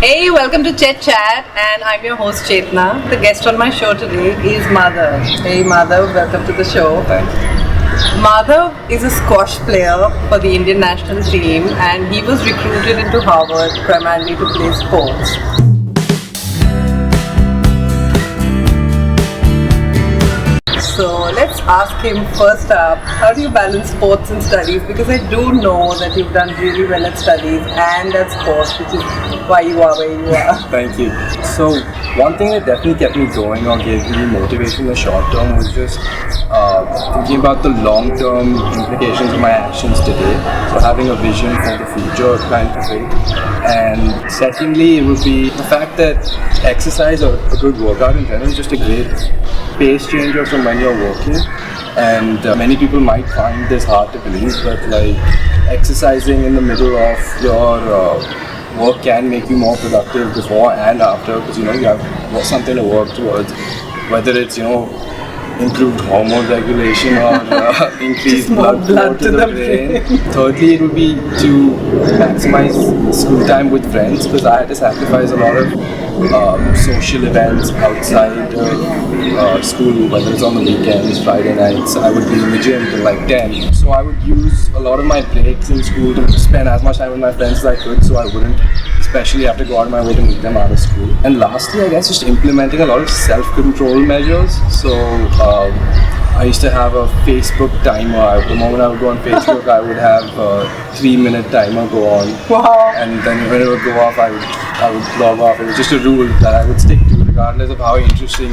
Hey, welcome to Chet Chat, and I'm your host Chetna. The guest on my show today is Madhav. Hey Madhav, welcome to the show. Madhav is a squash player for the Indian national team, and he was recruited into Harvard primarily to play sports. So let's ask him first up, how do you balance sports and studies? Because I do know that you've done really well at studies and at sports, which is why you are where you are. Thank you. So one thing that definitely kept me going or gave me motivation in the short term was just thinking about the long-term implications of my actions today. So having a vision for the future, trying to create. And secondly, it would be the fact that exercise or a good workout in general is just a great pace changer from when you're working. And many people might find this hard to believe, but like exercising in the middle of your work can make you more productive before and after, because you have something to work towards, whether it's improved hormone regulation or increased blood flow to the brain. Thirdly, it would be to maximize school time with friends, because I had to sacrifice a lot of social events outside of school, whether it's on the weekends, Friday nights. I would be in the gym till like 10. So I would use a lot of my breaks in school to spend as much time with my friends as I could, so I wouldn't especially have to go out of my way to meet them out of school. And lastly, I guess just implementing a lot of self-control measures. So I used to have a Facebook timer. The moment I would go on Facebook, I would have a 3-minute timer go on. Wow. And then when it would go off, I would log off. It was just a rule that I would stick to, regardless of how interesting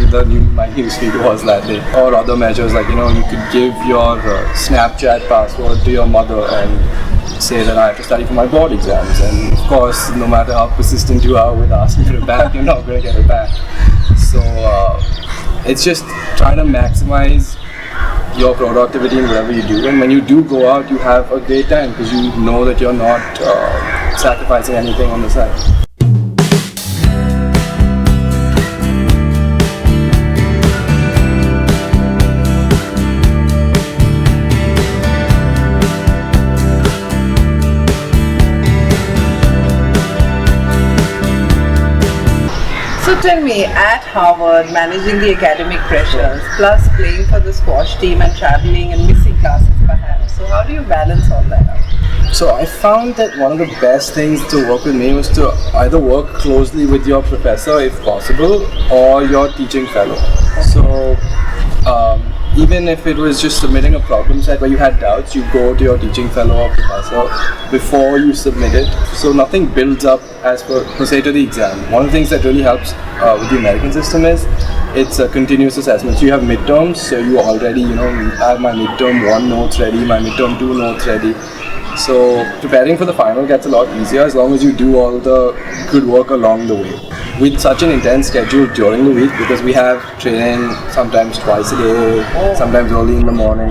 my newsfeed was that day. Or other measures, like you could give your Snapchat password to your mother and say that I have to study for my board exams, and of course, no matter how persistent you are with asking for it back, you're not going to get it back. So it's just trying to maximize your productivity in whatever you do, and when you do go out, you have a great time because you know that you're not sacrificing anything on the side. So tell me, at Harvard, managing the academic pressures, plus playing for the squash team and traveling and missing classes perhaps, so how do you balance all that out? So I found that one of the best things to work with me was to either work closely with your professor if possible, or your teaching fellow. So even if it was just submitting a problem set where you had doubts, you go to your teaching fellow or professor before you submit it. So nothing builds up as per se to the exam. One of the things that really helps with the American system is it's a continuous assessment. So you have midterms, so you already, I have my midterm 1 notes ready, my midterm 2 notes ready. So preparing for the final gets a lot easier as long as you do all the good work along the way. With such an intense schedule during the week, because we have training sometimes twice a day, sometimes early in the morning,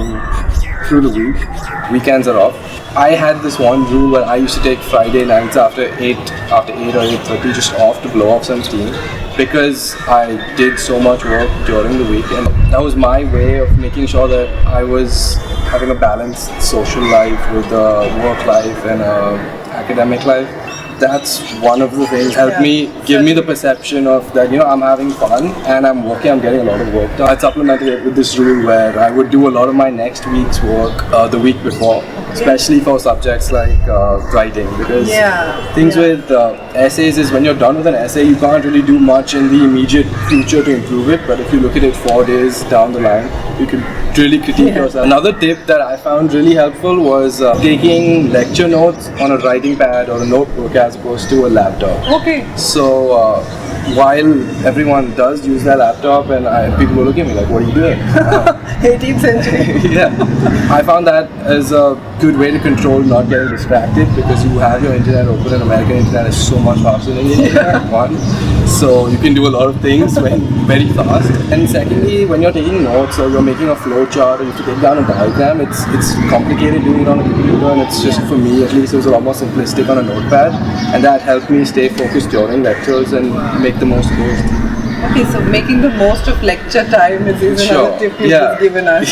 through the week, weekends are off. I had this one rule where I used to take Friday nights after 8 or 8:30 just off to blow off some steam, because I did so much work during the week, and that was my way of making sure that I was having a balanced social life with a work life and a academic life. That's one of the things helped me give me the perception of that, I'm having fun and I'm working, I'm getting a lot of work done. I supplemented it with this rule where I would do a lot of my next week's work the week before, especially for subjects like writing, because things with essays is when you're done with an essay, you can't really do much in the immediate future to improve it, but if you look at it 4 days down the line, you can really critique yourself. Another tip that I found really helpful was taking lecture notes on a writing pad or a notebook as opposed to a laptop. Okay. So while everyone does use their laptop, and people will look at me like, what are you doing? 18th century. Yeah. I found that as a good way to control not getting distracted, because you have your internet open, and American internet is so much faster than Indian internet, one. So you can do a lot of things very fast. And secondly, when you're taking notes or you're making a flow chart or you have to take down a diagram, it's complicated doing it on a computer, and it's just, for me at least, it was a lot more simplistic on a notepad, and that helped me stay focused during lectures and make the most of it. Okay, so making the most of lecture time is another tip you've given us.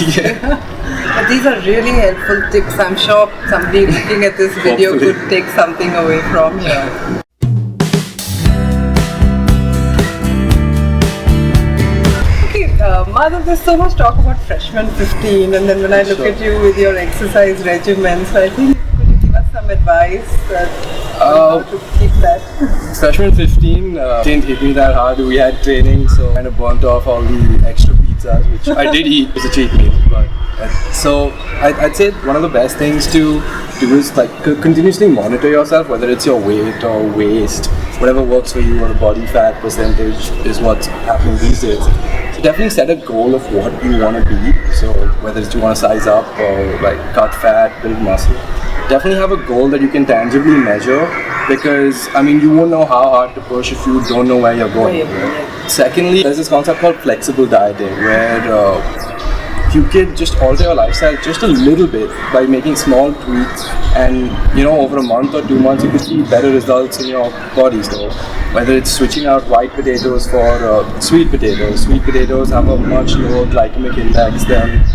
But these are really helpful tips. I'm sure somebody looking at this video could take something away from here. Madhav, there's so much talk about freshman 15, and then when I look at you with your exercise regimens, I think could you give us some advice on how to keep that? Freshman 15 didn't hit me that hard. We had training, so kind of burnt off all the extra pizzas, which I did eat. It was a cheat meal, but so I'd say one of the best things to do is like continuously monitor yourself, whether it's your weight or waist, whatever works for you, or the body fat percentage is what's happening these days. So definitely set a goal of what you want to be. So whether it's you want to size up or like cut fat, build muscle. Definitely have a goal that you can tangibly measure, because I mean you won't know how hard to push if you don't know where you're going. Secondly, there's this concept called flexible dieting, where you can just alter your lifestyle just a little bit by making small tweaks, and over a month or 2 months you could see better results in your body. So whether it's switching out white potatoes for sweet potatoes. Sweet potatoes have a much lower glycemic index than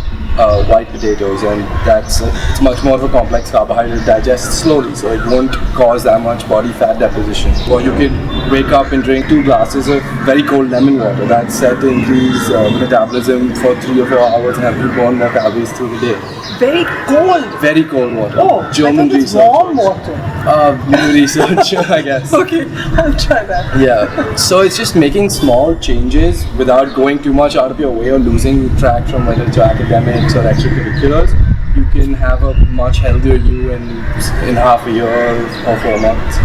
white potatoes, and it's much more of a complex carbohydrate, digest slowly, so it won't cause that much body fat deposition. Or you could wake up and drink 2 glasses of very cold lemon water. That's set to increase metabolism for 3 or 4 hours and help you burn more calories through the day. Very cold? Very cold water. Oh, German I thought it's research. warm water. New research, I guess. Okay, I'll try that. Yeah, so it's just making small changes without going too much out of your way or losing track from whether it's your academics or extracurriculars. You can have a much healthier you in half a year or 4 months.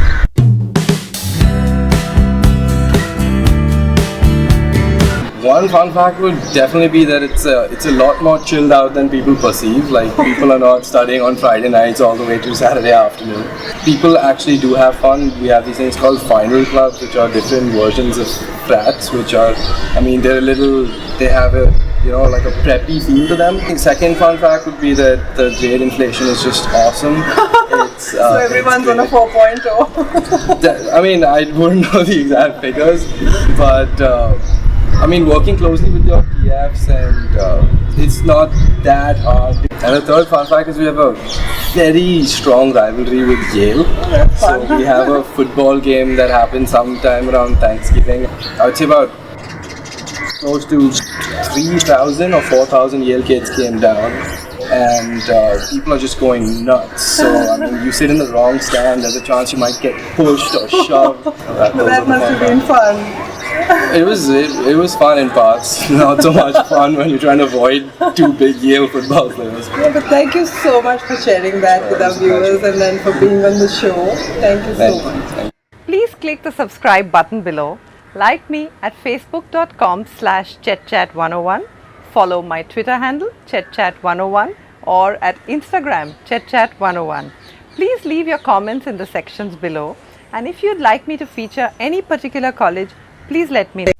One fun fact would definitely be that it's a lot more chilled out than people perceive. Like, people are not studying on Friday nights all the way to Saturday afternoon. People actually do have fun. We have these things called final clubs, which are different versions of frats, which are, they have a, like a preppy feel to them. The second fun fact would be that the grade inflation is just awesome. So everyone's on a 4.0. I mean, I wouldn't know the exact figures, but working closely with your TFs, and it's not that hard. And the third fun fact is we have a very strong rivalry with Yale. Oh, that's fun. So we have a football game that happens sometime around Thanksgiving. I would say about close to 3,000 or 4,000 Yale kids came down, and people are just going nuts. So you sit in the wrong stand, there's a chance you might get pushed or shoved. But that must have been fun. It was fun in parts, not so much fun when you're trying to avoid 2 big Yale football players. Yeah, but thank you so much for sharing that with our viewers, and then for being on the show. Thank you so much. Please click the subscribe button below. Like me at facebook.com/chetchat101. Follow my Twitter handle chetchat101 or at Instagram chetchat101. Please leave your comments in the sections below, and if you'd like me to feature any particular college, please let me know.